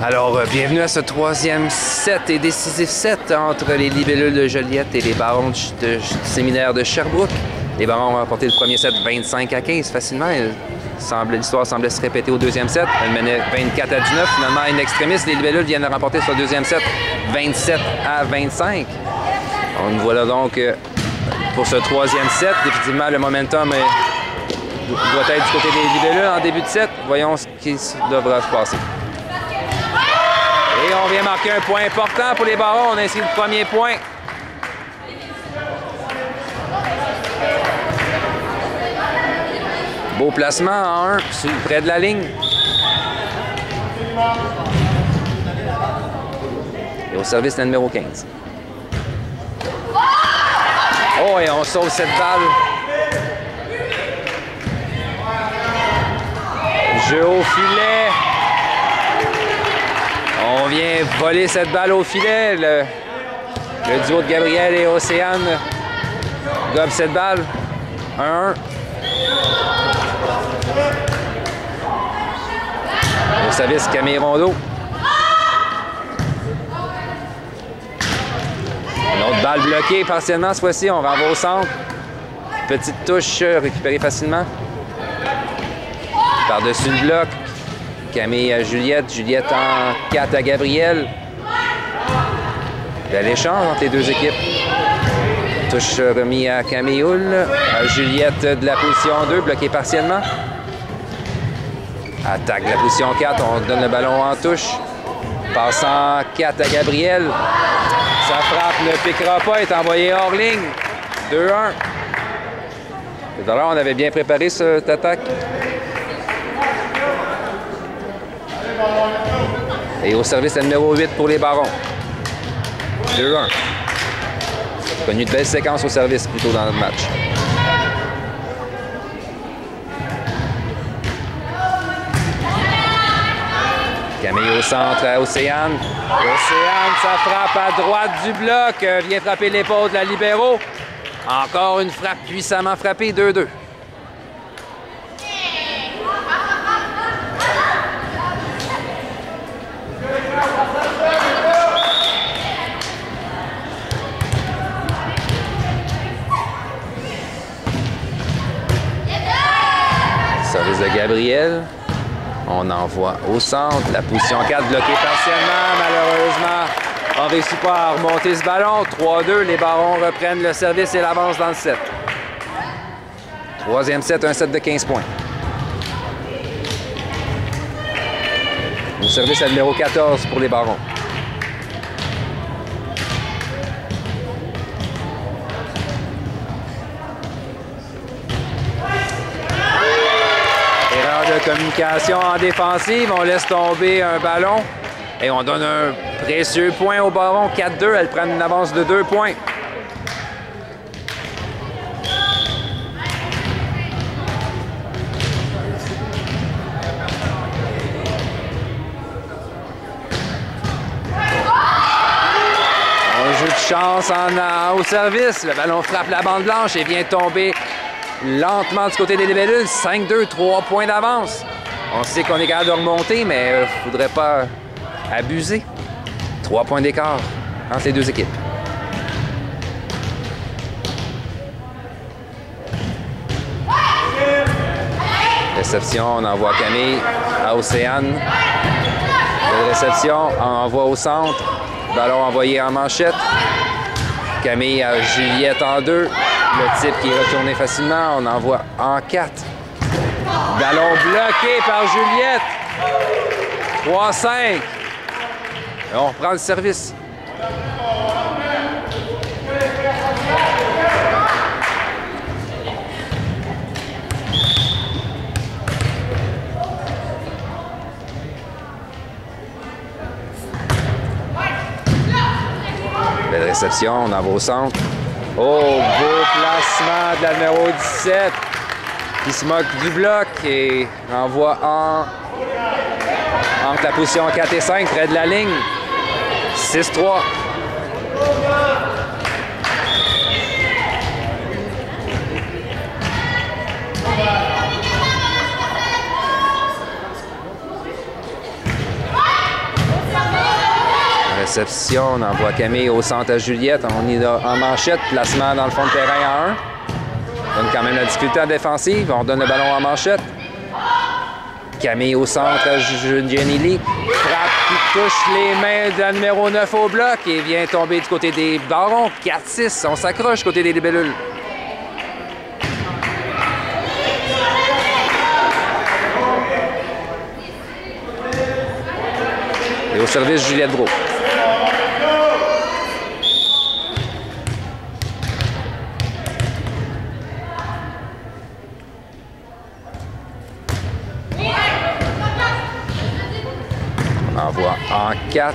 Alors, bienvenue à ce troisième set et décisif set entre les Libellules de Joliette et les Barons du séminaire de Sherbrooke. Les Barons ont remporté le premier set 25-15 facilement. L'histoire semblait se répéter au deuxième set. Elle menait 24-19. Finalement, in extremis, les Libellules viennent de remporter sur le deuxième set 27-25. On voilà donc pour ce troisième set. Définitivement, le momentum doit être du côté des Libellules en début de set. Voyons ce qui devra se passer. Et on vient marquer un point important pour les Barons. On a inscrit le premier point. Beau placement en 1, près de la ligne. Et au service, la numéro 15. Oh, et on sauve cette balle. Jeu au filet. On vient voler cette balle au filet. Le duo de Gabriel et Océane gobe cette balle. 1-1. Au service, Camille Rondeau. Une autre balle bloquée partiellement cette fois-ci. On renvoie au centre. Petite touche récupérée facilement. Par-dessus le bloc. Camille à Juliette. Juliette en 4 à Gabriel. Bel échange entre les deux équipes. Touche remis à Camille Hull. À Juliette de la position 2, bloquée partiellement. Attaque de la position 4, on donne le ballon en touche. Passant 4 à Gabriel. Sa frappe ne piquera pas, est envoyé hors ligne. 2-1. Tout à l'heure, on avait bien préparé cette attaque. Et au service, la numéro 8 pour les Barons. 2-1. Connu de belles séquences au service plus tôt dans notre match. Camille au centre à Océane. Océane, sa frappe à droite du bloc. Vient frapper l'épaule de la libéraux. Encore une frappe puissamment frappée, 2-2. Service de Gabriel. On envoie au centre. La position 4 bloquée partiellement. Malheureusement, on ne réussit pas à remonter ce ballon. 3-2. Les Barons reprennent le service et l'avance dans le set. Troisième set, un set de 15 points. Au service, la numéro 14 pour les Barons. Communication en défensive, on laisse tomber un ballon et on donne un précieux point au Baron. 4-2, elle prend une avance de 2 points. Un jeu de chance au service. Le ballon frappe la bande blanche et vient tomber lentement du côté des Libellules. 5-2, 3 points d'avance. On sait qu'on est capable de remonter, mais il ne faudrait pas abuser. 3 points d'écart entre les deux équipes. Réception, on envoie Camille à Océane. Belle réception, on envoie au centre. Ballon envoyé en manchette. Camille à Juliette en 2. Le type qui est retourné facilement, on envoie en 4. Ballon bloqué par Juliette. 3-5. Et on reprend le service. Belle réception, on envoie au centre. Oh, beau placement de la numéro 17 qui se moque du bloc et envoie entre la position 4 et 5, près de la ligne. 6-3. Réception, on envoie Camille au centre à Juliette. On est en manchette, placement dans le fond de terrain à 1. On donne quand même la difficulté en défensive. On donne le ballon en manchette. Camille au centre à Jenny Lee. Frappe qui touche les mains de la numéro 9 au bloc et vient tomber du côté des Barons. 4-6, on s'accroche du côté des libellules. Et au service, Juliette Brault. On envoie en 4.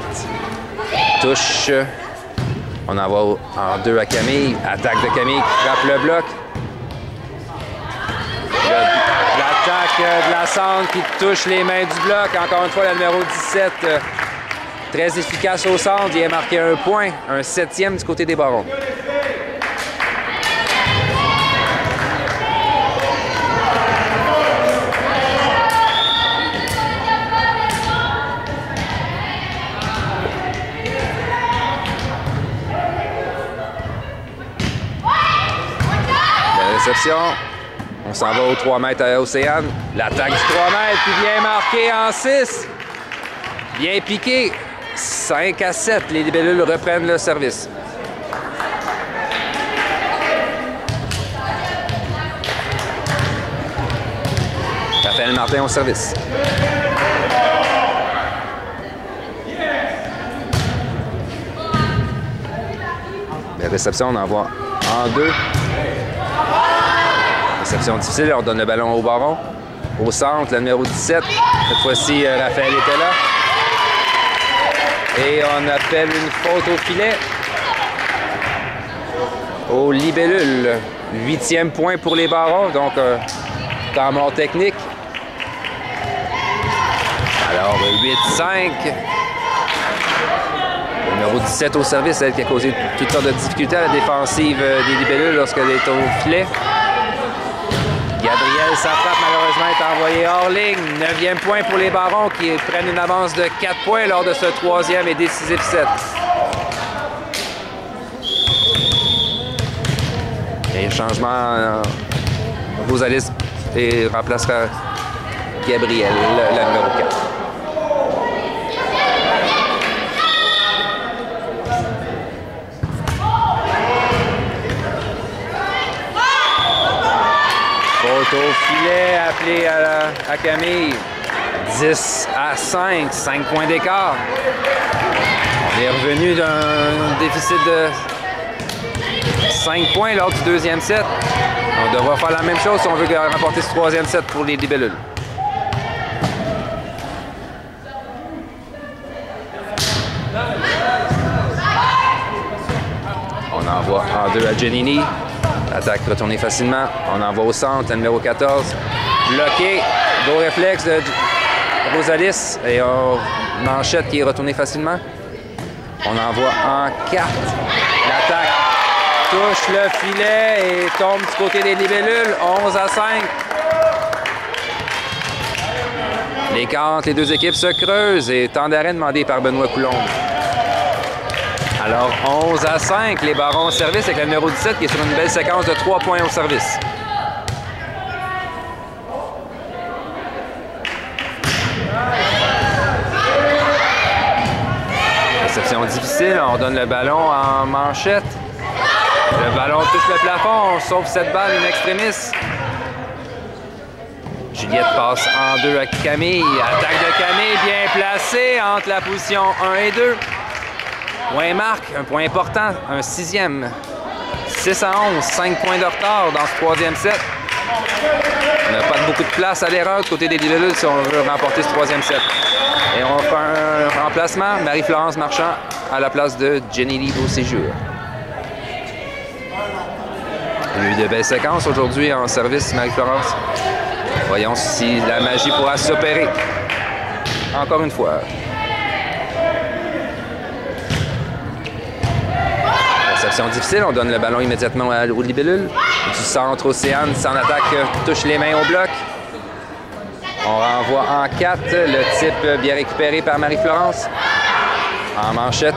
Touche. On envoie en 2 à Camille. Attaque de Camille qui frappe le bloc. L'attaque de la centre qui touche les mains du bloc. Encore une fois, la numéro 17. Très efficace au centre. Il a marqué un point. Un 7e du côté des Barons. Réception. On s'en va aux 3 mètres à Océane. L'attaque du 3 mètres qui vient marquer en 6. Bien piqué. 5-7. Les libellules reprennent le service. Raphaël Martin au service. La réception, on envoie en 2. Réception difficile, on donne le ballon au Baron. Au centre, la numéro 17. Cette fois-ci, Raphaël était là. Et on appelle une faute au filet. Au libellule. 8e point pour les Barons, donc temps mort technique. Alors, 8-5. Le numéro 17 au service, elle qui a causé toutes sortes de difficultés à la défensive des libellules lorsqu'elle est au filet. Gabriel, sa frappe, malheureusement, est envoyée hors ligne. 9e point pour les Barons qui prennent une avance de 4 points lors de ce 3e et décisif set. Et changement, Rosalis et remplacera Gabriel, la numéro 4. Faute au filet, appelé à Camille. 10-5, 5 points d'écart. On est revenu d'un déficit de 5 points lors du 2e set. On devra faire la même chose si on veut remporter ce 3e set pour les libellules. On envoie en 2 à Giannini. Attaque retournée facilement. On envoie au centre, le numéro 14. Bloqué. Beau réflexe de Rosalis. Et manchette qui est retournée facilement. On envoie en 4. L'attaque touche le filet et tombe du côté des libellules. 11-5. L'écart entre les deux équipes se creuse et temps d'arrêt demandé par Benoît Coulombe. Alors, 11-5, les Barons au service avec le numéro 17 qui est sur une belle séquence de 3 points au service. Réception difficile, on donne le ballon en manchette. Le ballon touche le plafond, on sauve cette balle in extremis. Juliette passe en 2 à Camille. Attaque de Camille bien placée entre la position 1 et 2. Point marque, un point important, un 6e. 6-11, 5 points de retard dans ce 3e set. On n'a pas beaucoup de place à l'erreur du côté des libellules si on veut remporter ce 3e set. Et on fait un remplacement, Marie-Florence Marchand à la place de Jenny Lee au séjour. Il y a eu de belles séquences aujourd'hui en service, Marie-Florence. Voyons si la magie pourra s'opérer. Encore une fois. Réception difficile, on donne le ballon immédiatement aux libellules. Du centre, Océane, sans attaque, touche les mains au bloc. On renvoie en 4, le type bien récupéré par Marie-Florence. En manchette,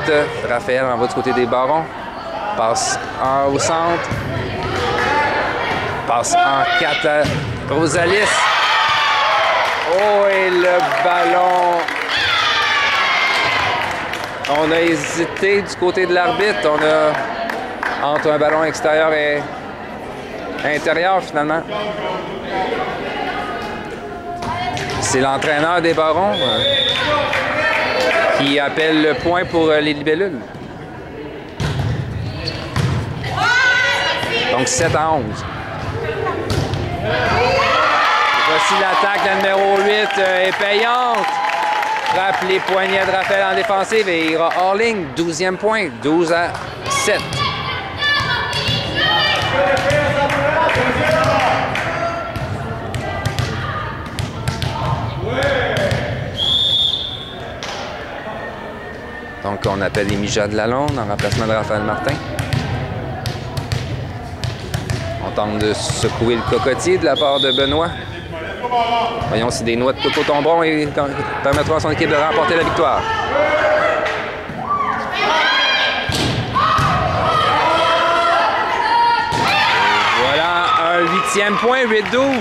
Raphaël envoie du côté des Barons. Passe au centre. Passe en 4 à Rosalis. Oh, et le ballon. On a hésité du côté de l'arbitre. On a entre un ballon extérieur et intérieur, finalement. C'est l'entraîneur des Barons qui appelle le point pour les libellules. Donc 7 à 11. Voici l'attaque, la numéro 8 est payante. Frappe les poignets de Raphaël en défensive et il ira hors ligne. 12e point, 12 à 7. Donc on appelle Émija de Lalonde en remplacement de Raphaël Martin. On tente de secouer le cocotier de la part de Benoît. Voyons si des noix de coco tomberont et permettront à son équipe de remporter la victoire. Et voilà un 8e point, 8-12.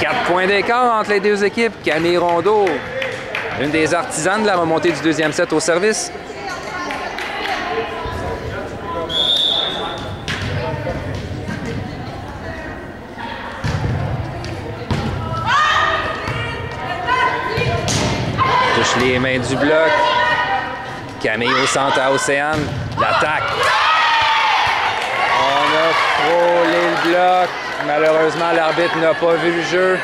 4 points d'écart entre les deux équipes. Camille Rondeau, une des artisanes de la remontée du deuxième set au service. Touche les mains du bloc. Camille au centre à Océane. L'attaque. On a frôlé le bloc. Malheureusement, l'arbitre n'a pas vu le jeu.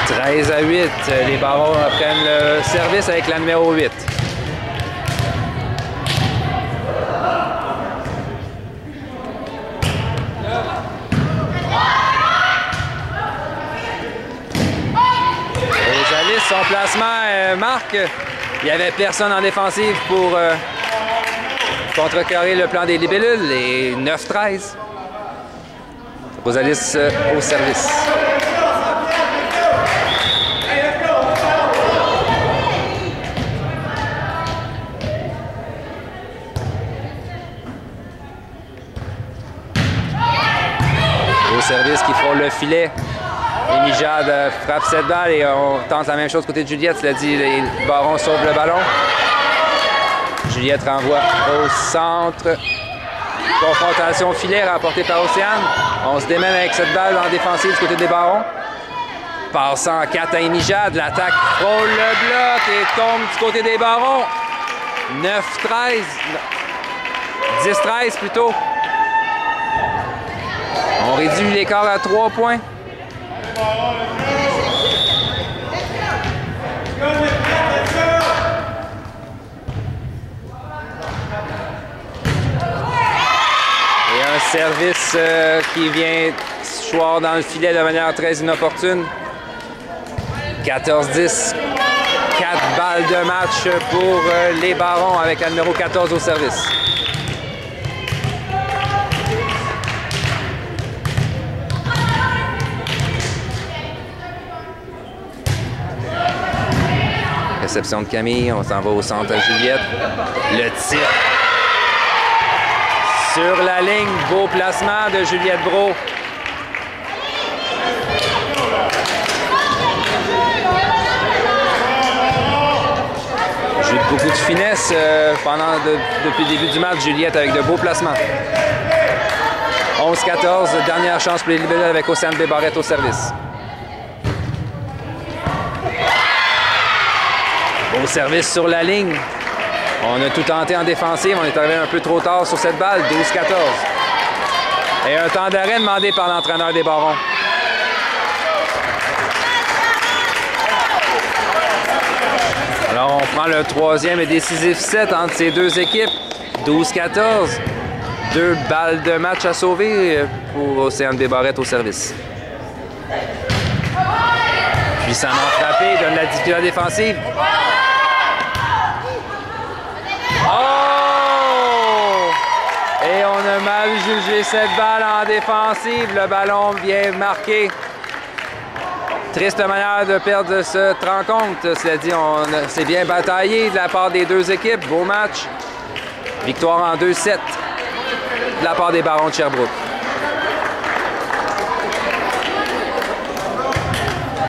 « 13 à 8, les Barons prennent le service avec la numéro 8. Rosalis, son placement marque. Il n'y avait personne en défensive pour contrecarrer le plan des libellules. Et 9-13. Rosalis au service. Service qui frôle le filet. Émija frappe cette balle et on tente la même chose côté de Juliette. Cela dit, les Barons sauvent le ballon. Juliette renvoie au centre. Confrontation au filet rapportée par Océane. On se démène avec cette balle en défensive du côté des Barons. Passant en 4 à Émija. De l'attaque frôle le bloc et tombe du côté des Barons. 9-13. 10-13 plutôt. On réduit l'écart à 3 points. Et un service qui vient choir dans le filet de manière très inopportune. 14-10. 4 balles de match pour les Barons avec la numéro 14 au service. Réception de Camille, on s'en va au centre à Juliette. Le tir sur la ligne, beau placement de Juliette Brault. Joue beaucoup de finesse depuis le début du match, Juliette avec de beaux placements. 11-14, dernière chance pour les libellules avec Océane Desbarrettes au service. Au service sur la ligne. On a tout tenté en défensive. On est arrivé un peu trop tard sur cette balle. 12-14. Et un temps d'arrêt demandé par l'entraîneur des Barons. Alors, on prend le troisième et décisif set entre ces deux équipes. 12-14. 2 balles de match à sauver pour Océane Desbarrettes au service. Puissamment frappé, donne la difficulté défensive. Oh! Et on a mal jugé cette balle en défensive. Le ballon vient marquer. Triste manière de perdre cette rencontre. Cela dit, on s'est bien bataillé de la part des deux équipes. Beau match. Victoire en 2-7 de la part des Barons de Sherbrooke.